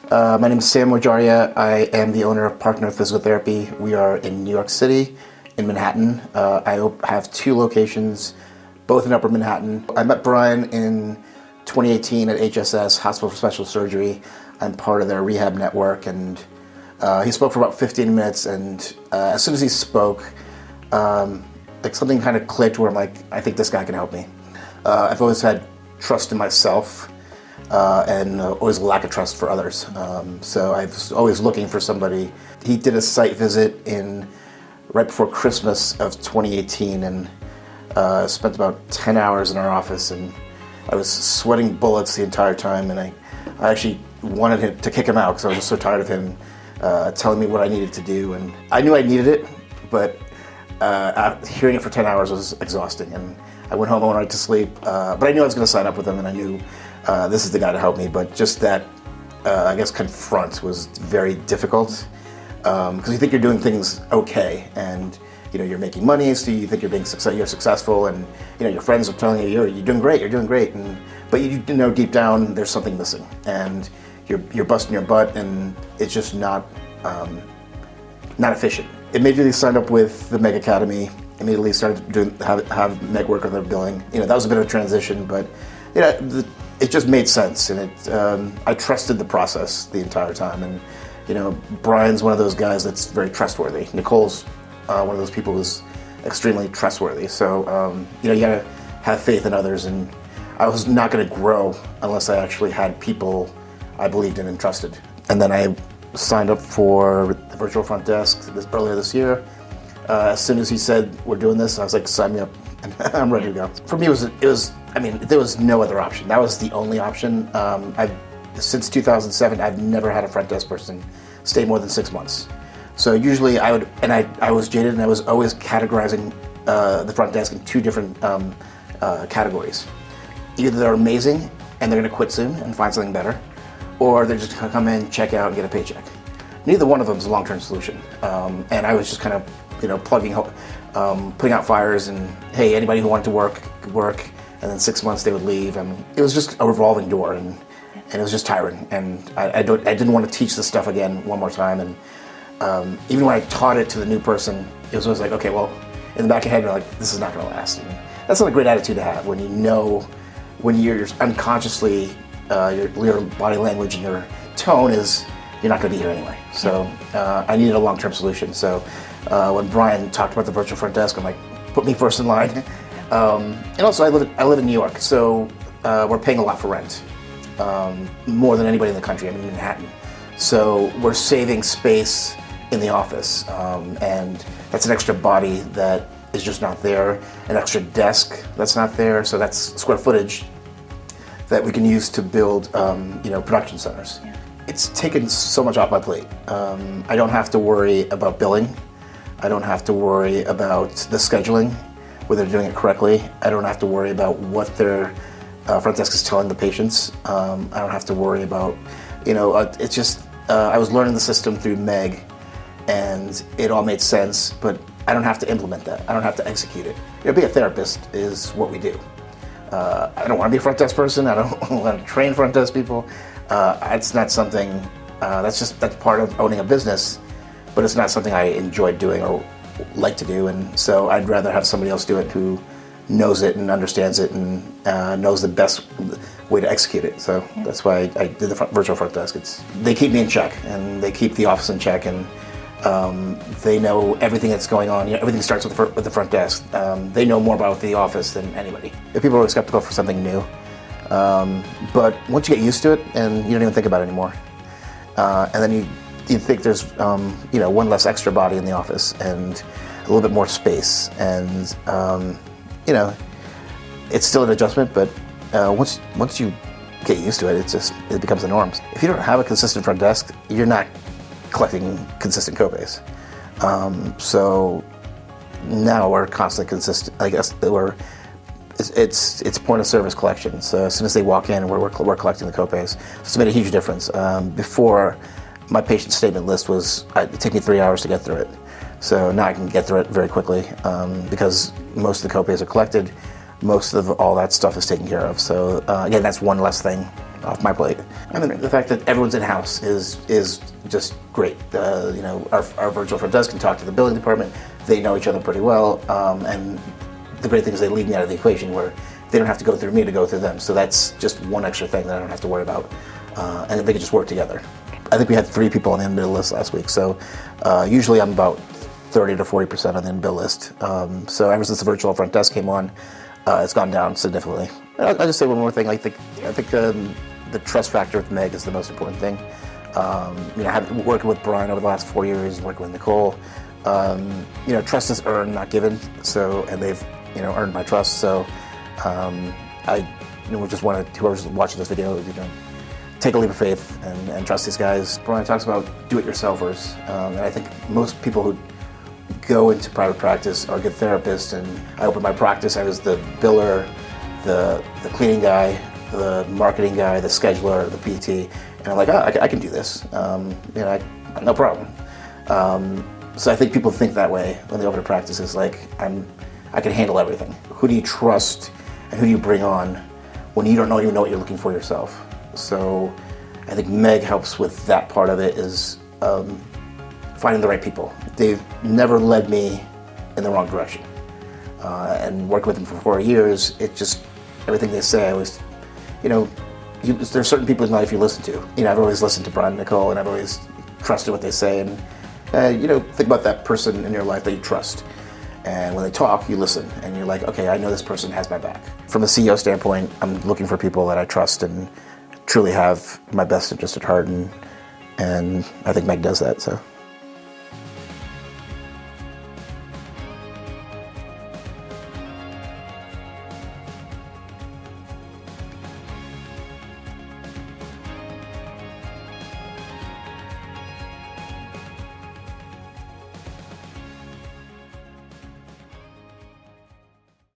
My name is Sam Morjaria. I am the owner of Partner Physical Therapy. We are in New York City, in Manhattan. I have 2 locations, both in Upper Manhattan. I met Brian in 2018 at HSS, Hospital for Special Surgery. I'm part of their rehab network, and he spoke for about 15 minutes, and as soon as he spoke, like something kind of clicked where I'm like, I think this guy can help me. I've always had trust in myself, and always a lack of trust for others. So I was always looking for somebody. He did a site visit right before Christmas of 2018, and spent about 10 hours in our office, and I was sweating bullets the entire time, and I actually wanted to kick him out because I was just so tired of him telling me what I needed to do, and I knew I needed it, but hearing it for 10 hours was exhausting, and I went home, I went right to sleep, but I knew I was going to sign up with him, and I knew this is the guy to help me. But just that, I guess, confront was very difficult, because you think you're doing things okay, and you're making money, so you think you're successful, and your friends are telling you you're doing great, but you know deep down there's something missing, and you're busting your butt, and it's just not efficient. Immediately signed up with the MEG Academy. Immediately started have MEG work on their billing. That was a bit of a transition, but it just made sense, and I trusted the process the entire time. And Brian's one of those guys that's very trustworthy. Nicole's one of those people who's extremely trustworthy. So you gotta have faith in others, and I was not going to grow unless I actually had people I believed in and trusted. And then I signed up for the virtual front desk earlier this year. As soon as he said we're doing this, I was like, sign me up, and I'm ready to go. For me, there was no other option. That was the only option. Since 2007, I've never had a front desk person stay more than 6 months. So usually I was jaded, and I was always categorizing the front desk in 2 different categories. Either they're amazing and they're going to quit soon and find something better, or they're just going to come in, check out, and get a paycheck. Neither one of them is a long-term solution. And I was just kind of putting out fires, and hey, anybody who wanted to work could work, and then 6 months they would leave. I mean, it was just a revolving door, and it was just tiring. And I didn't want to teach this stuff again one more time. And even when I taught it to the new person, it was always like, okay, well, in the back of your head, you're like, this is not going to last. And that's not a great attitude to have when you're unconsciously your body language and your tone is you're not going to be here anyway. So I needed a long-term solution. So when Brian talked about the virtual front desk, I'm like, put me first in line. And also, I live in New York, so we're paying a lot for rent, more than anybody in the country. I'm in Manhattan, so we're saving space in the office, and that's an extra body that is just not there, an extra desk that's not there. So that's square footage that we can use to build, production centers. Yeah. It's taken so much off my plate. I don't have to worry about billing. I don't have to worry about the scheduling, whether they're doing it correctly. I don't have to worry about what their front desk is telling the patients. I don't have to worry about, it's just, I was learning the system through MEG, and it all made sense, but I don't have to implement that. I don't have to execute it. Being a therapist is what we do. I don't want to be a front desk person. I don't want to train front desk people. It's not something, that's part of owning a business, but it's not something I enjoy doing or like to do. And so I'd rather have somebody else do it who knows it and understands it and knows the best way to execute it. So that's why I did the virtual front desk. They keep me in check, and they keep the office in check, and they know everything that's going on. Everything starts with the front desk. They know more about the office than anybody. People are always skeptical for something new, but once you get used to it, and you don't even think about it anymore, and then you think there's one less extra body in the office and a little bit more space, and it's still an adjustment, but once you get used to it, it becomes the norm. If you don't have a consistent front desk, you're not collecting consistent copays. So now we're constantly consistent. I guess it's point of service collection. So as soon as they walk in, we're collecting the copays. So it's made a huge difference. Before, my patient statement list it'd take me 3 hours to get through it. So now I can get through it very quickly because most of the copays are collected. Most of all that stuff is taken care of. So again, that's one less thing off my plate. I mean, the fact that everyone's in-house is just great. You know, our virtual front desk can talk to the billing department. They know each other pretty well, and the great thing is they leave me out of the equation where they don't have to go through me to go through them. So that's just one extra thing that I don't have to worry about, and they can just work together. I think we had 3 people on the in-bill list last week, so usually I'm about 30 to 40% on the in-bill list. So ever since the virtual front desk came on, it's gone down significantly. I'll just say one more thing. I think the trust factor with MEG is the most important thing. You know, working with Brian over the last 4 years, working with Nicole, you know, trust is earned, not given. So, and they've, you know, earned my trust. So, I just want to, whoever's watching this video, you know, take a leap of faith and trust these guys. Brian talks about do-it-yourselfers, and I think most people who go into private practice are good therapists. And I opened my practice. I was the biller, the cleaning guy, the marketing guy, the scheduler, the PT, and I'm like, oh, I can do this. You know, no problem. So I think people think that way when they open a practice. Is like, I can handle everything. Who do you trust, and who do you bring on when you don't even know what you're looking for yourself? So I think MEG helps with that part of it, is finding the right people. They've never led me in the wrong direction. And working with them for 4 years, it just, everything they say, I always, you know, there's certain people in life you listen to. You know, I've always listened to Brian and Nicole, and I've always trusted what they say. And, you know, think about that person in your life that you trust. And when they talk, you listen, and you're like, okay, I know this person has my back. From a CEO standpoint, I'm looking for people that I trust and truly have my best interest at heart, and I think MEG does that. So.